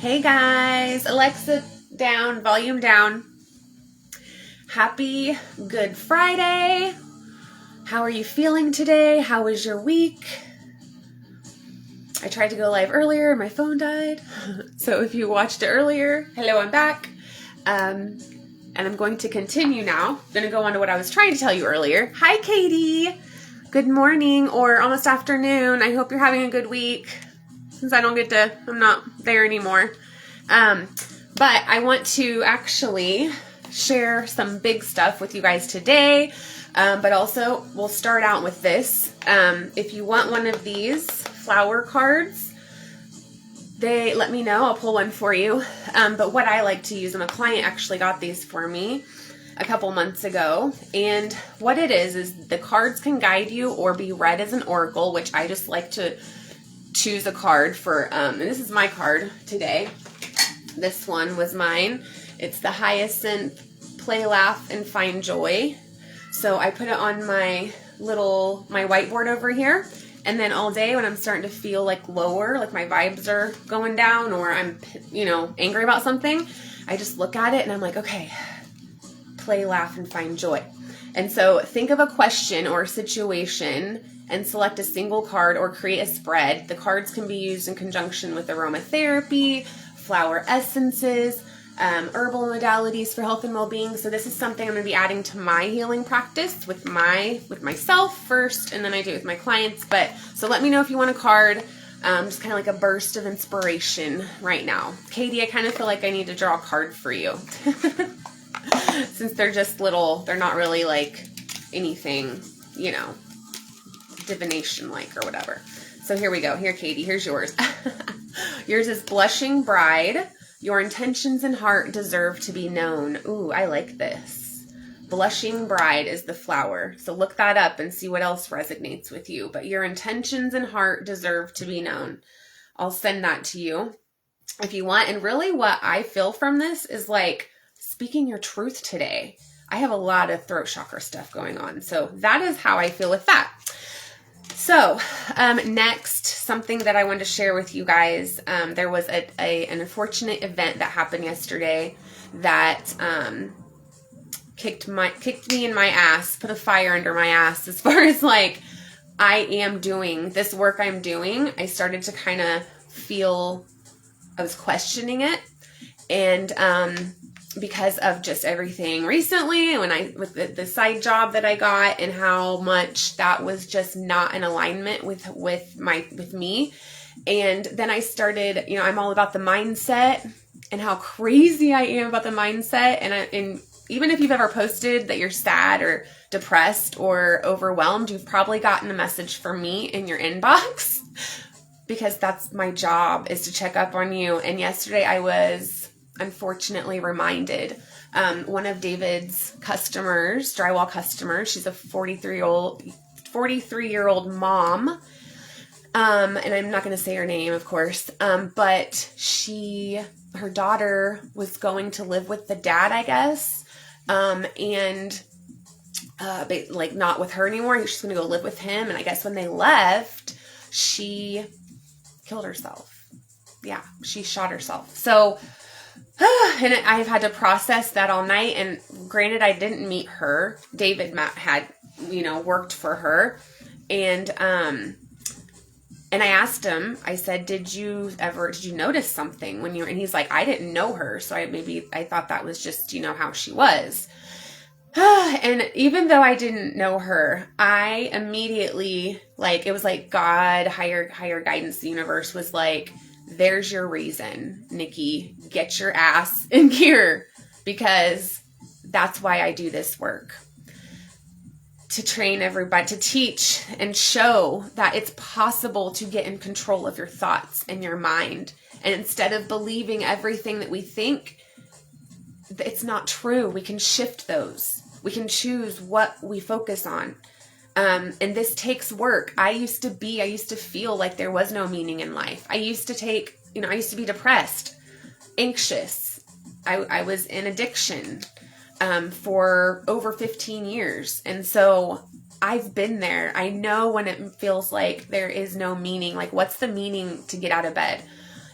Hey guys, Alexa down, volume down. Happy Good Friday. How are you feeling today? How was your week? I tried to go live earlier, my phone died. So if you watched it earlier, hello, I'm back. And I'm going to continue now. I'm going to go on to what I was trying to tell you earlier. Hi, Katie. Good morning or almost afternoon. I hope you're having a good week. Since I'm not there anymore. But I want to actually share some big stuff with you guys today. But also we'll start out with this. If you want one of these flower cards, let me know. I'll pull one for you. But what I like to use, and a client actually got these for me a couple months ago. And what it is the cards can guide you or be read as an oracle, which I just like to choose a card for, and this is my card today. This one was mine. It's the Hyacinth Play, Laugh, and Find Joy. So I put it on my whiteboard over here. And then all day when I'm starting to feel like lower, like my vibes are going down or I'm, angry about something, I just look at it and I'm like, okay, play, laugh, and find joy. And so think of a question or a situation and select a single card or create a spread. The cards can be used in conjunction with aromatherapy, flower essences, herbal modalities for health and well-being. So this is something I'm going to be adding to my healing practice with myself first, and then I do it with my clients. So let me know if you want a card, just kind of like a burst of inspiration right now. Katie, I kind of feel like I need to draw a card for you. Since they're just little, they're not really like anything, divination-like or whatever. So here we go. Here, Katie, here's yours. Yours is Blushing Bride. Your intentions and heart deserve to be known. Ooh, I like this. Blushing Bride is the flower. So look that up and see what else resonates with you. But your intentions and heart deserve to be known. I'll send that to you if you want. And really what I feel from this is like speaking your truth today. I have a lot of throat chakra stuff going on. So that is how I feel with that. So, next, something that I wanted to share with you guys, there was an unfortunate event that happened yesterday that kicked me in my ass, put a fire under my ass as far as like I am doing this work I'm doing. I started to kind of feel I was questioning it, and because of just everything recently with the side job that I got and how much that was just not in alignment with me. And then I started, I'm all about the mindset and how crazy I am about the mindset. And even if you've ever posted that you're sad or depressed or overwhelmed, you've probably gotten a message from me in your inbox because that's my job, is to check up on you. And yesterday I was unfortunately reminded, one of David's drywall customers, she's a 43-year-old mom, and I'm not going to say her name, of course, but her daughter was going to live with the dad, I guess, and not with her anymore. She's going to go live with him, and I guess when they left, she killed herself. Yeah, she shot herself. So and I've had to process that all night. And granted, I didn't meet her. David had, worked for her. And I asked him, I said, did you notice something when and he's like, I didn't know her. So I thought that was just, how she was. And even though I didn't know her, I immediately, it was like God, higher guidance, the universe was like, there's your reason, Nikki. Get your ass in gear, because that's why I do this work. To train everybody, to teach and show that it's possible to get in control of your thoughts and your mind. And instead of believing everything that we think, it's not true. We can shift those. We can choose what we focus on. And this takes work. I used to feel like there was no meaning in life. I used to be depressed, anxious. I was in addiction, for over 15 years. And so I've been there. I know when it feels like there is no meaning. Like, what's the meaning to get out of bed?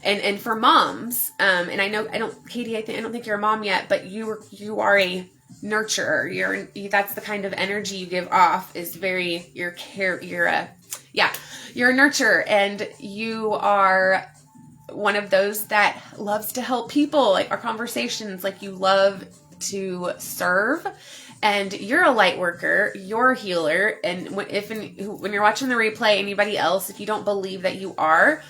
And for moms, and I know, Katie, I don't think you're a mom yet, but you are a nurturer. That's the kind of energy you give off, is very, you're a nurturer, and you are one of those that loves to help people. Like our conversations, like you love to serve, and you're a light worker, you're a healer. And when you're watching the replay, anybody else, if you don't believe that you have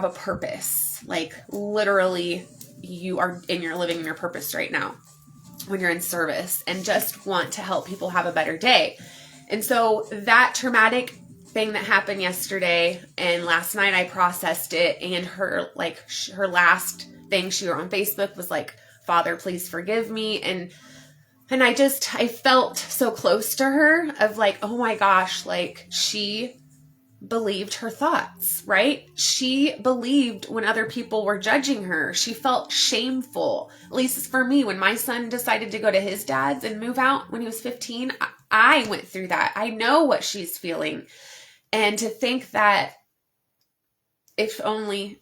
a purpose. Like literally you are, and you're living in your purpose right now when you're in service and just want to help people have a better day. And so that traumatic thing that happened yesterday and last night, I processed it, and her last thing she wrote on Facebook was like, Father, please forgive me. And I felt so close to her, of like, oh my gosh, like she believed her thoughts, right? She believed when other people were judging her. She felt shameful. At least for me, when my son decided to go to his dad's and move out when he was 15, I went through that. I know what she's feeling. And to think that if only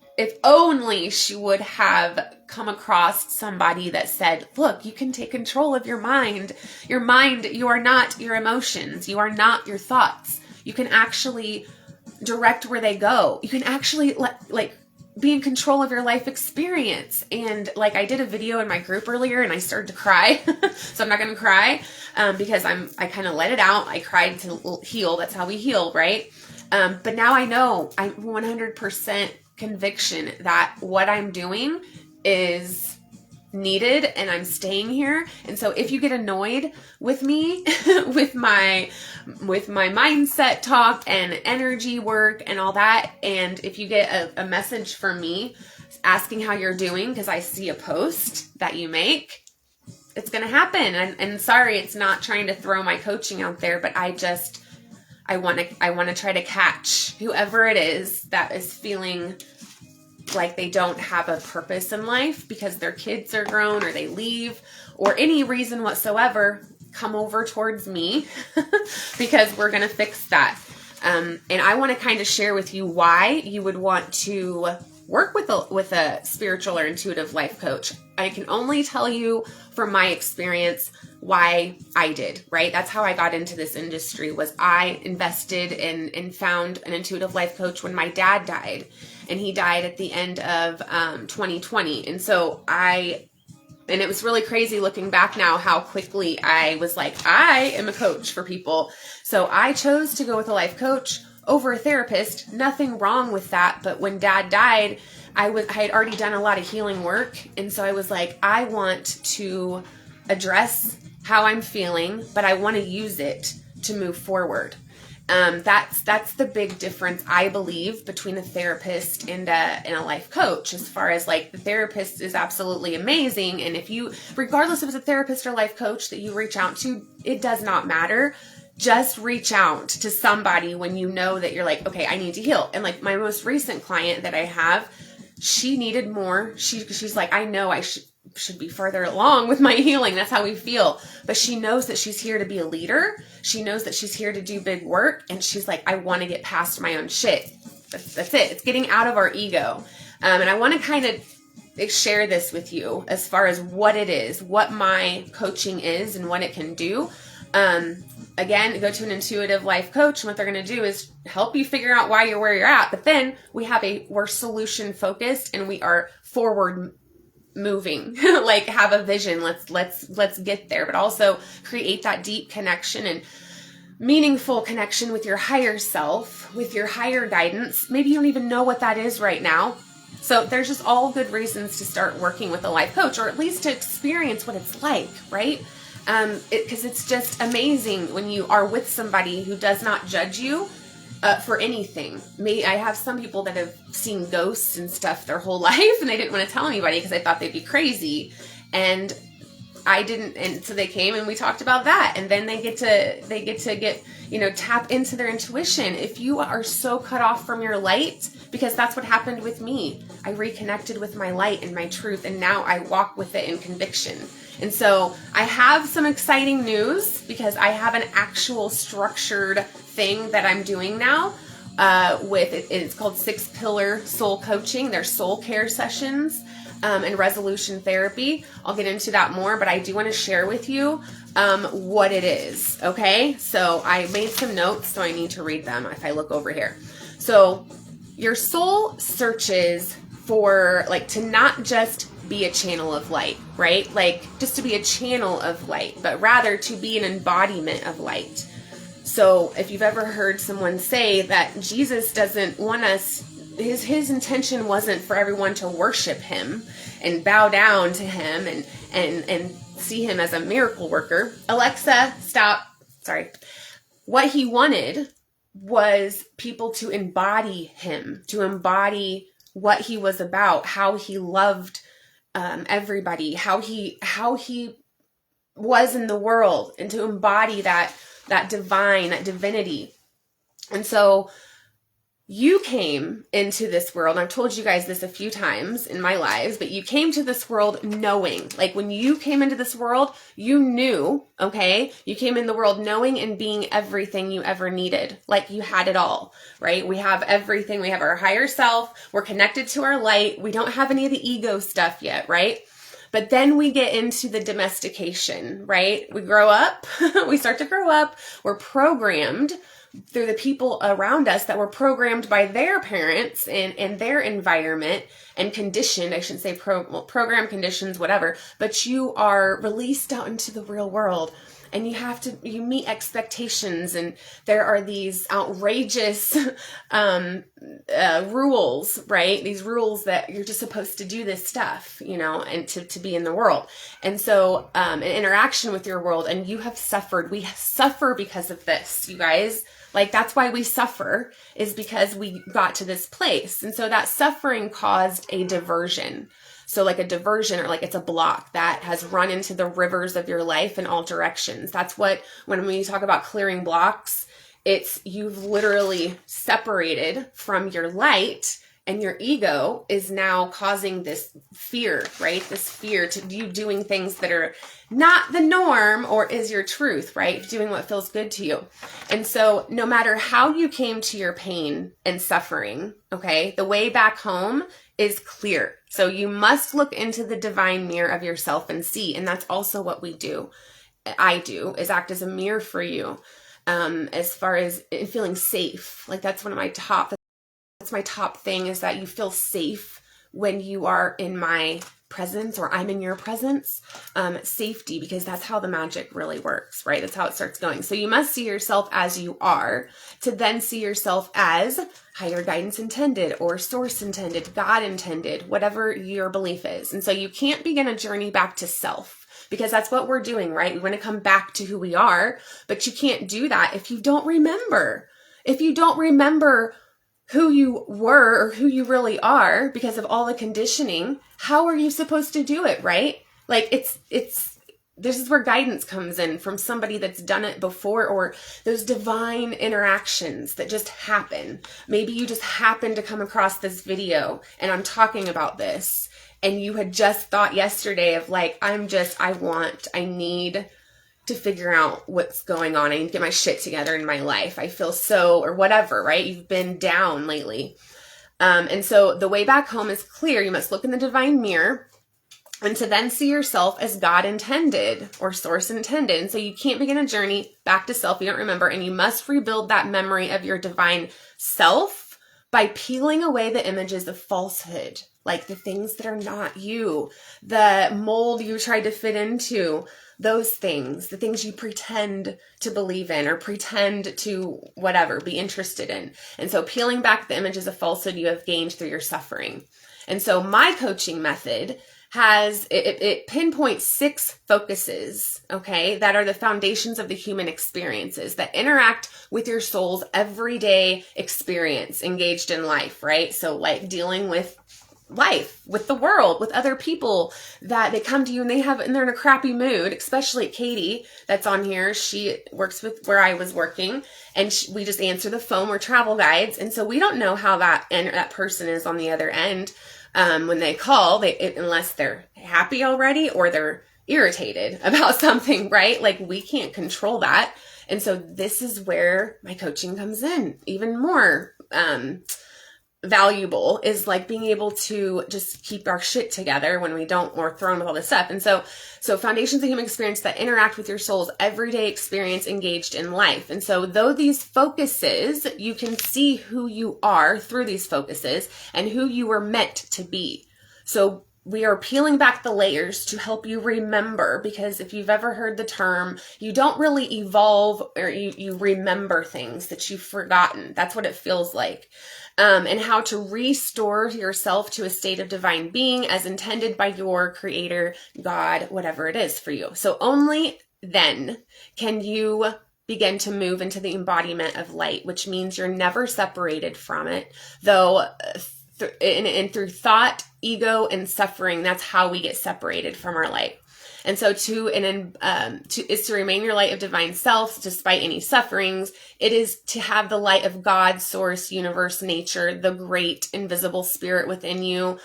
she would have come across somebody that said, look, you can take control of your mind. Your mind, you are not your emotions. You are not your thoughts. You can actually direct where they go. You can actually be in control of your life experience. And like, I did a video in my group earlier and I started to cry. So I'm not going to cry, because I kind of let it out. I cried to heal. That's how we heal, right? But now I know, I'm 100% conviction that what I'm doing is needed, and I'm staying here. And so if you get annoyed with me, with my mindset talk and energy work and all that, and if you get a message from me asking how you're doing because I see a post that you make, it's going to happen. And sorry, it's not trying to throw my coaching out there, but I want to try to catch whoever it is that is feeling like they don't have a purpose in life because their kids are grown or they leave or any reason whatsoever. Come over towards me because we're going to fix that. And I want to kind of share with you why you would want to work with a spiritual or intuitive life coach. I can only tell you from my experience why I did, right? That's how I got into this industry. Was I invested in and found an intuitive life coach when my dad died, and he died at the end of 2020. And so and it was really crazy looking back now how quickly I was like, I am a coach for people. So I chose to go with a life coach over a therapist. Nothing wrong with that. But when dad died, I had already done a lot of healing work. And so I was like, I want to address how I'm feeling, but I want to use it to move forward. That's the big difference, I believe, between a therapist and a life coach. As far as like, the therapist is absolutely amazing. And if you, regardless if it's a therapist or life coach that you reach out to, it does not matter. Just reach out to somebody when you know that you're like, okay, I need to heal. And like my most recent client that I have, she needed more. She's like, I know I should be further along with my healing. That's how we feel. But she knows that she's here to be a leader. She knows that she's here to do big work. And she's like, I want to get past my own shit. That's it. It's getting out of our ego. And I want to kind of share this with you as far as what it is, what my coaching is and what it can do. Again, go to an intuitive life coach, and what they're going to do is help you figure out why you're where you're at. But then we're solution focused and we are forward moving, like have a vision. Let's get there, but also create that deep connection and meaningful connection with your higher self, with your higher guidance. Maybe you don't even know what that is right now. So there's just all good reasons to start working with a life coach, or at least to experience what it's like, right? Because it's just amazing when you are with somebody who does not judge you for anything. I have some people that have seen ghosts and stuff their whole life, and they didn't want to tell anybody because they thought they'd be crazy. And I didn't, and so they came and we talked about that. And then they get to tap into their intuition. If you are so cut off from your light, because that's what happened with me. I reconnected with my light and my truth, and now I walk with it in conviction. And so I have some exciting news because I have an actual structured thing that I'm doing now it's called 6 Pillar Soul Coaching. They're soul care sessions and resolution therapy. I'll get into that more, but I do want to share with you what it is. Okay, so I made some notes, so I need to read them if I look over here. So your soul searches for, like, to not just be a channel of light, right? Like, just to be a channel of light, but rather to be an embodiment of light. So if you've ever heard someone say that Jesus doesn't want us, his intention wasn't for everyone to worship him and bow down to him and see him as a miracle worker. Alexa, stop. Sorry. What he wanted was people to embody him, to embody what he was about, how he loved everybody, how he was in the world, and to embody that divine, that divinity. And so you came into this world, and I've told you guys this a few times in my lives, but you came to this world knowing, like when you came into this world, you knew, okay? You came in the world knowing and being everything you ever needed. Like you had it all, right? We have everything. We have our higher self. We're connected to our light. We don't have any of the ego stuff yet, right? But then we get into the domestication, right? We grow up, we start to grow up, we're programmed through the people around us that were programmed by their parents and their environment and conditioned, I shouldn't say program, conditions, whatever, but you are released out into the real world. And you meet expectations, and there are these outrageous rules, right? These rules that you're just supposed to do this stuff, and to be in the world. And so an interaction with your world, and you have suffered. We suffer because of this, you guys. Like, that's why we suffer, is because we got to this place. And so that suffering caused a diversion. So like a diversion, or like it's a block that has run into the rivers of your life in all directions. That's what, when we talk about clearing blocks, it's you've literally separated from your light, and your ego is now causing this fear, right? This fear to you doing things that are not the norm or is your truth, right? Doing what feels good to you. And so no matter how you came to your pain and suffering, okay, the way back home is clear. So you must look into the divine mirror of yourself and see. And that's also what we do. I do, is act as a mirror for you. As far as feeling safe, like that's my top thing, is that you feel safe when you are in my presence, or I'm in your presence. Safety, because that's how the magic really works, right? That's how it starts going. So you must see yourself as you are, to then see yourself as higher guidance intended, or source intended, God intended, whatever your belief is. And so you can't begin a journey back to self, because that's what we're doing, right? We want to come back to who we are, but you can't do that if you don't remember. If you don't remember who you were or who you really are because of all the conditioning, how are you supposed to do it, right? Like this is where guidance comes in from somebody that's done it before, or those divine interactions that just happen. Maybe you just happened to come across this video and I'm talking about this, and you had just thought yesterday of like, I need to figure out what's going on. I need to get my shit together in my life. I feel so, or whatever, right? You've been down lately. And so the way back home is clear. You must look in the divine mirror, and to then see yourself as God intended, or source intended. And so you can't begin a journey back to self you don't remember, and you must rebuild that memory of your divine self by peeling away the images of falsehood, like the things that are not you, the mold you tried to fit into, those things, the things you pretend to believe in, or pretend to whatever, be interested in. And so peeling back the images of falsehood you have gained through your suffering. And so my coaching method it pinpoints 6 focuses, okay, that are the foundations of the human experiences that interact with your soul's everyday experience engaged in life, right? So like dealing with life, with the world, with other people, that they come to you and they're in a crappy mood, especially Katie that's on here. She works with where I was working, and we just answer the phone. We're travel guides. And so we don't know how that person is on the other end. When they call, unless they're happy already or they're irritated about something, right? Like we can't control that. And so this is where my coaching comes in even more valuable, is like being able to just keep our shit together when we don't, we're thrown with all this stuff. And so foundations of human experience that interact with your soul's everyday experience engaged in life. And so though these focuses, you can see who you are through these focuses and who you were meant to be. So we are peeling back the layers to help you remember, because if you've ever heard the term, you don't really evolve, or you remember things that you've forgotten. That's what it feels like. And how to restore yourself to a state of divine being as intended by your creator, God, whatever it is for you. So only then can you begin to move into the embodiment of light, which means you're never separated from it, though and through thought, ego, and suffering, that's how we get separated from our light. And so is to remain your light of divine self despite any sufferings. It is to have the light of God, source, universe, nature, the great invisible spirit within you,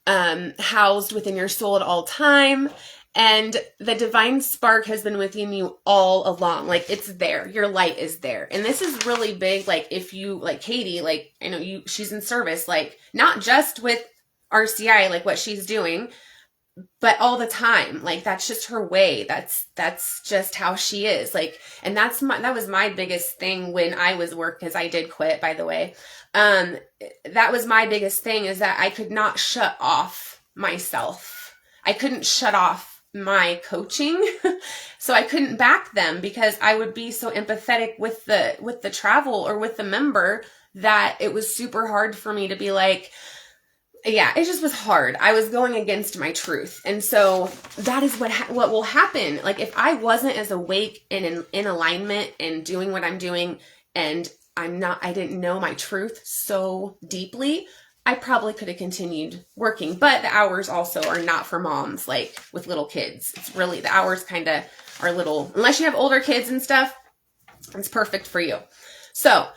housed within your soul at all time. And the divine spark has been within you all along. Like, it's there. Your light is there. And this is really big. Like, if you, like Katie, like, I know she's in service, like, not just with RCI, like what she's doing, but all the time. Like, that's just her way. That's just how she is. Like, and that was my biggest thing when I was because I did quit, by the way. That was my biggest thing, is that I could not shut off myself. I couldn't shut off my coaching. So I couldn't back them, because I would be so empathetic with the travel or with the member that it was super hard for me to be like, yeah, it just was hard. I was going against my truth. And so that is what will happen. Like, if I wasn't as awake and in alignment and doing what I'm doing, and I didn't know my truth so deeply, I probably could have continued working. But the hours also are not for moms, like with little kids. It's really, the hours kind of are little, unless you have older kids and stuff, it's perfect for you. So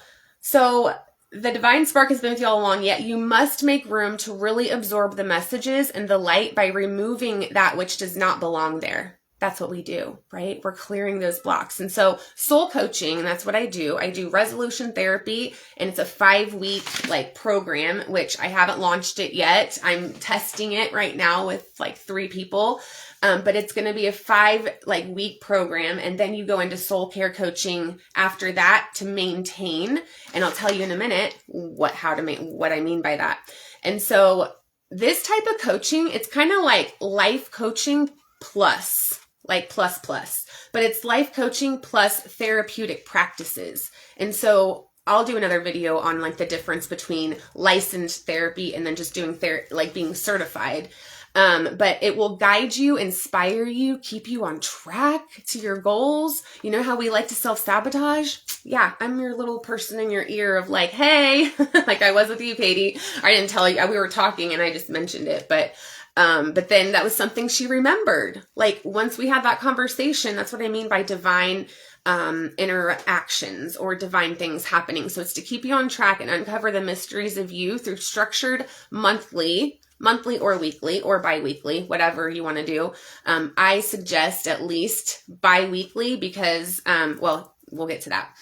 the divine spark has been with you all along, yet you must make room to really absorb the messages and the light by removing that which does not belong there. That's what we do, right? We're clearing those blocks. And so soul coaching, and that's what I do. I do resolution therapy, and it's a 5-week like program, which I haven't launched it yet. I'm testing it right now with like 3 people. But it's going to be a 5-week program. And then you go into soul care coaching after that to maintain. And I'll tell you in a minute what I mean by that. And so this type of coaching, it's kind of like life coaching plus, but it's life coaching plus therapeutic practices. And so I'll do another video on like the difference between licensed therapy and then just doing being certified. But it will guide you, inspire you, keep you on track to your goals. You know how we like to self-sabotage? Yeah, I'm your little person in your ear of like, hey, like I was with you, Katie. I didn't tell you, we were talking and I just mentioned it, but then that was something she remembered. Like, once we had that conversation, that's what I mean by divine interactions or divine things happening. So it's to keep you on track and uncover the mysteries of you through structured monthly or weekly or bi-weekly, whatever you want to do. I suggest at least bi-weekly because, we'll get to that.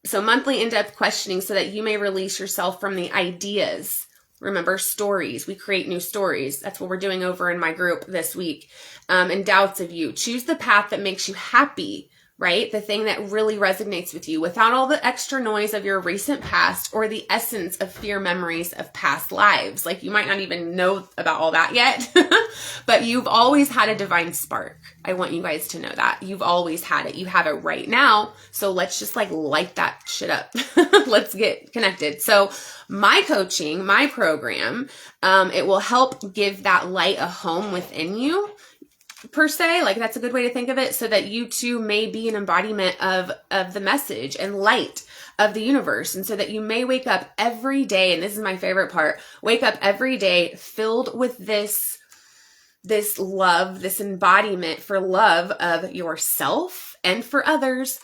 So monthly in-depth questioning so that you may release yourself from the ideas. Remember, stories. We create new stories. That's what we're doing over in my group this week. And doubts of you. Choose the path that makes you happy, right? The thing that really resonates with you without all the extra noise of your recent past or the essence of fear memories of past lives. Like, you might not even know about all that yet, but you've always had a divine spark. I want you guys to know that. You've always had it. You have it right now. So let's just like light that shit up. Let's get connected. So my coaching, my program, it will help give that light a home within you, per se. Like, that's a good way to think of it, so that you too may be an embodiment of the message and light of the universe. And so that you may wake up every day, and this is my favorite part, wake up every day filled with this love, this embodiment for love of yourself and for others.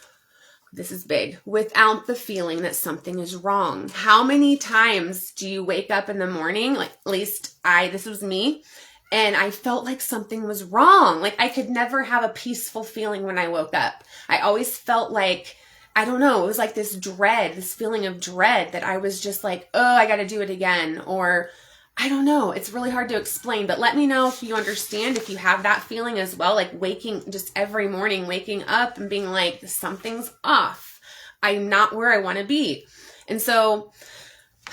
This is big. Without the feeling that something is wrong. How many times do you wake up in the morning? Like, at least this was me. and I felt like something was wrong. Like I could never have a peaceful feeling when I woke up. I always felt like, I don't know, it was like this dread, this feeling of dread that I was just like, oh, I got to do it again. Or I don't know. It's really hard to explain, but let me know if you understand, if you have that feeling as well, like just every morning, waking up and being like, something's off. I'm not where I want to be. And so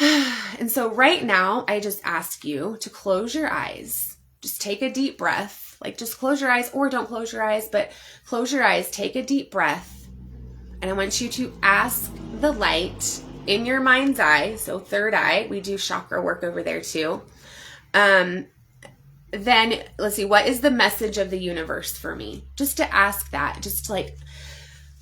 right now, I just ask you to close your eyes. Just take a deep breath. Like just close your eyes, or don't close your eyes, but close your eyes, take a deep breath. And I want you to ask the light in your mind's eye, so third eye, we do chakra work over there too. Then let's see, what is the message of the universe for me? Just to ask that, just like,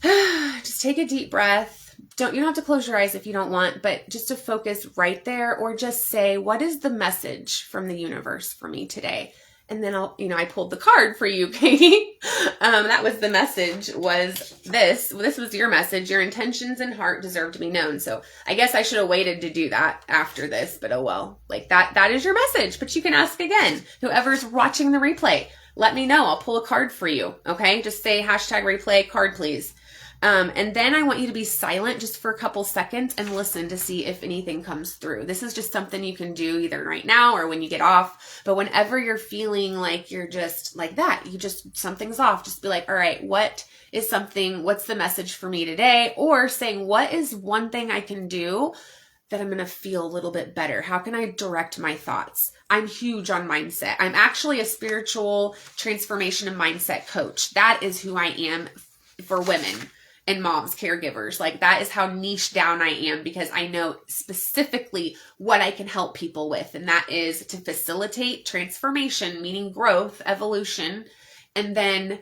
just take a deep breath. You don't have to close your eyes if you don't want, but just to focus right there, or just say, what is the message from the universe for me today? And then I pulled the card for you, Katie. That was the message, was this. This was your message. Your intentions and heart deserve to be known. So I guess I should have waited to do that after this, but oh well. Like that is your message, but you can ask again. Whoever's watching the replay, let me know. I'll pull a card for you, okay? Just say #replay card, please. And then I want you to be silent just for a couple seconds and listen to see if anything comes through. This is just something you can do either right now or when you get off. But whenever you're feeling like you're just like that, something's off, just be like, all right, what's the message for me today? Or saying, what is one thing I can do that I'm going to feel a little bit better? How can I direct my thoughts? I'm huge on mindset. I'm actually a spiritual transformation and mindset coach. That is who I am for women and moms, caregivers. Like that is how niche down I am, because I know specifically what I can help people with. And that is to facilitate transformation, meaning growth, evolution, and then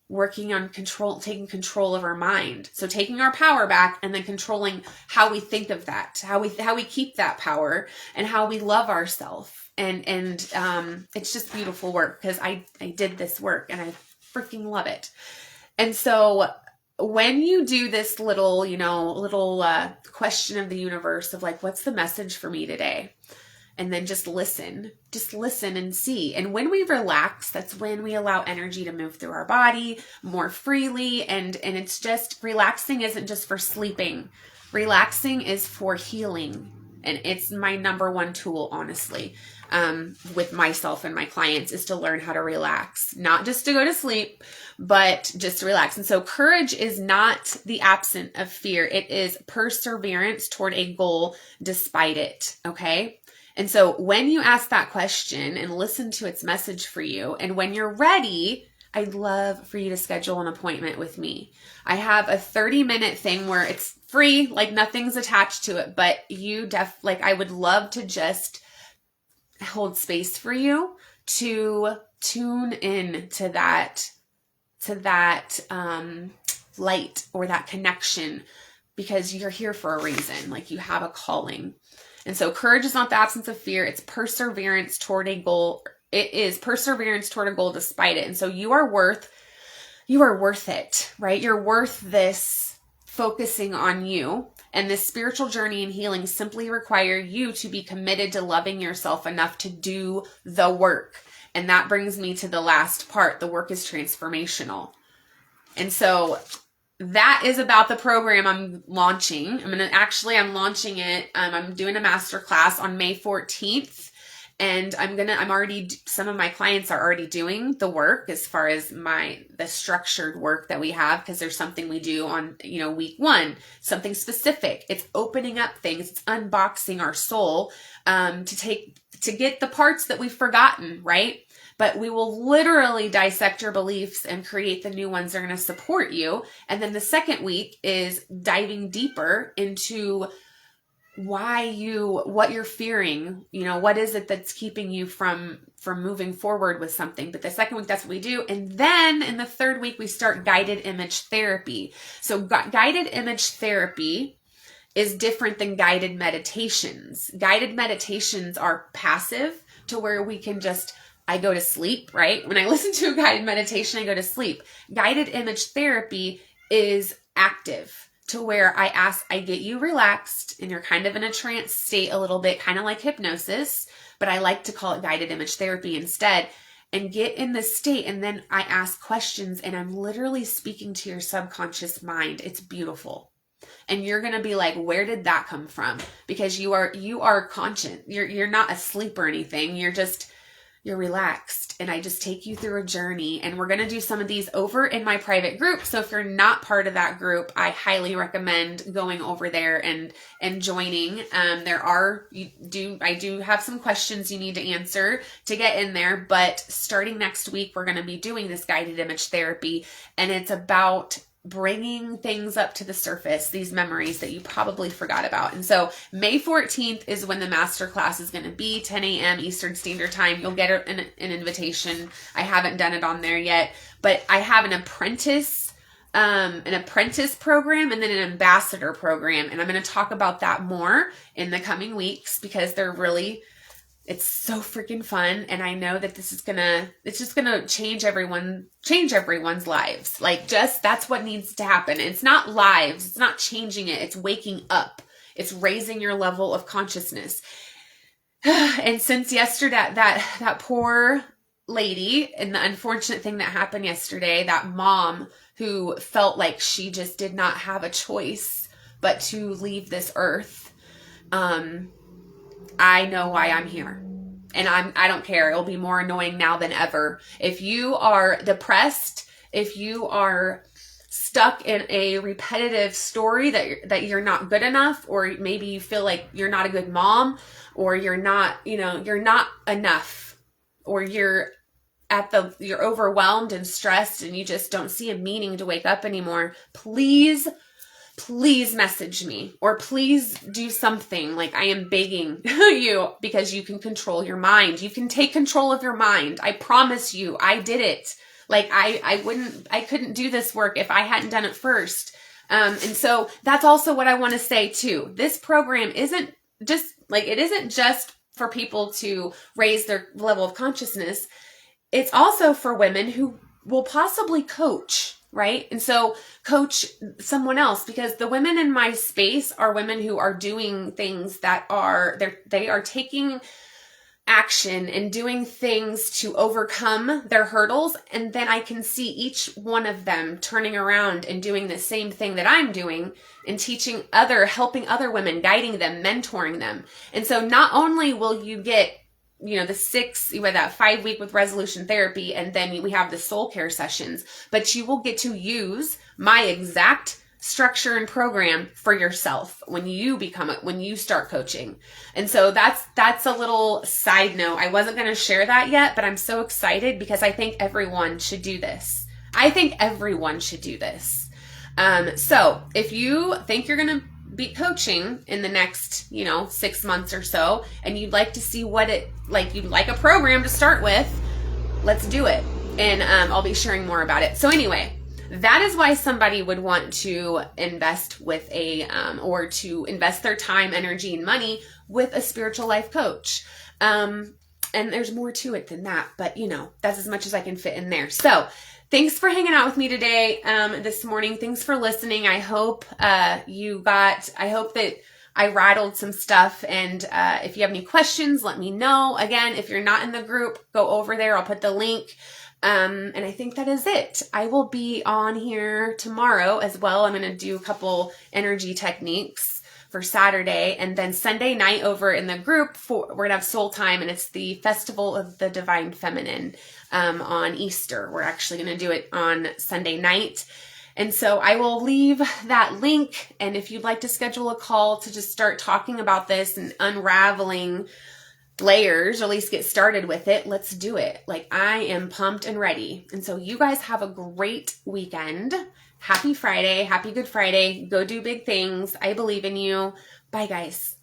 working on taking control of our mind. So taking our power back and then controlling how we think of that, how we keep that power, and how we love ourselves. And it's just beautiful work, because I did this work and I freaking love it. And so when you do this little question of the universe of like, what's the message for me today? And then just listen and see. And when we relax, that's when we allow energy to move through our body more freely. And it's just, relaxing isn't just for sleeping. Relaxing is for healing. And it's my number one tool, honestly, with myself and my clients, is to learn how to relax, not just to go to sleep, but just to relax. And so courage is not the absence of fear. It is perseverance toward a goal despite it. Okay. And so when you ask that question and listen to its message for you, and when you're ready, I'd love for you to schedule an appointment with me. I have a 30-minute thing where it's free, like nothing's attached to it, but I would love to just hold space for you to tune in to that light or that connection, because you're here for a reason. Like you have a calling. And so courage is not the absence of fear. It's perseverance toward a goal. It is perseverance toward a goal despite it. And so you are worth it, right? You're worth this focusing on you. And this spiritual journey and healing simply require you to be committed to loving yourself enough to do the work. And that brings me to the last part. The work is transformational. And so that is about the program I'm launching. I'm launching it. I'm doing a masterclass on May 14th. And some of my clients are already doing the work as far as the structured work that we have, because there's something we do on, week 1, something specific. It's opening up things. It's unboxing our soul, to get the parts that we've forgotten, right? But we will literally dissect your beliefs and create the new ones that are going to support you. And then the second week is diving deeper into what you're fearing, what is it that's keeping you from moving forward with something. But the second week, that's what we do. And then in the third week, we start guided image therapy. So guided image therapy is different than guided meditations. Guided meditations are passive, to where we can I go to sleep, right? When I listen to a guided meditation, I go to sleep. Guided image therapy is active, to where I get you relaxed and you're kind of in a trance state a little bit, kind of like hypnosis, but I like to call it guided image therapy instead, and get in this state. And then I ask questions and I'm literally speaking to your subconscious mind. It's beautiful. And you're going to be like, where did that come from? Because you are conscious. You're not asleep or anything. You're relaxed. And I just take you through a journey, and we're going to do some of these over in my private group. So if you're not part of that group, I highly recommend going over there and joining. I do have some questions you need to answer to get in there, but starting next week, we're going to be doing this guided image therapy, and it's about bringing things up to the surface, these memories that you probably forgot about. And so May 14th is when the masterclass is going to be, 10 a.m. Eastern Standard Time. You'll get an invitation. I haven't done it on there yet, but I have an apprentice program and then an ambassador program. And I'm going to talk about that more in the coming weeks because it's so freaking fun. And I know that it's just gonna change everyone's lives. Like, that's what needs to happen. It's not lives. It's not changing it. It's waking up. It's raising your level of consciousness. And since yesterday, that poor lady, and the unfortunate thing that happened yesterday, that mom who felt like she just did not have a choice but to leave this earth, I know why I'm here. And I don't care. It'll be more annoying now than ever. If you are depressed, if you are stuck in a repetitive story that you're not good enough, or maybe you feel like you're not a good mom, or you're not enough, or you're overwhelmed and stressed and you just don't see a meaning to wake up anymore, please message me, or please do something. Like, I am begging you, because you can control your mind. You can take control of your mind. I promise you, I did it. Like, I couldn't do this work if I hadn't done it first. And so that's also what I want to say too. This program isn't just for people to raise their level of consciousness. It's also for women who will possibly coach, right? And so coach someone else, because the women in my space are women who are doing things that they are taking action and doing things to overcome their hurdles. And then I can see each one of them turning around and doing the same thing that I'm doing, and helping other women, guiding them, mentoring them. And so not only will you get you had that 5 week with resolution therapy, and then we have the soul care sessions, but you will get to use my exact structure and program for yourself when you start coaching. And so that's a little side note. I wasn't going to share that yet, but I'm so excited because I think everyone should do this. So if you think you're going to be coaching in the next, 6 months or so, and you'd like to see you'd like a program to start with, let's do it. And I'll be sharing more about it. So anyway, that is why somebody would want to invest with or to invest their time, energy, and money with a spiritual life coach. And there's more to it than that, but that's as much as I can fit in there. So thanks for hanging out with me today, this morning. Thanks for listening. I hope that I rattled some stuff. And if you have any questions, let me know. Again, if you're not in the group, go over there. I'll put the link. And I think that is it. I will be on here tomorrow as well. I'm going to do a couple energy techniques for Saturday, and then Sunday night over in the group we're going to have soul time, and it's the Festival of the Divine Feminine on Easter. We're actually going to do it on Sunday night. And so I will leave that link. And if you'd like to schedule a call to just start talking about this and unraveling layers, or at least get started with it, let's do it. Like, I am pumped and ready. And so you guys have a great weekend. Happy Friday. Happy Good Friday. Go do big things. I believe in you. Bye, guys.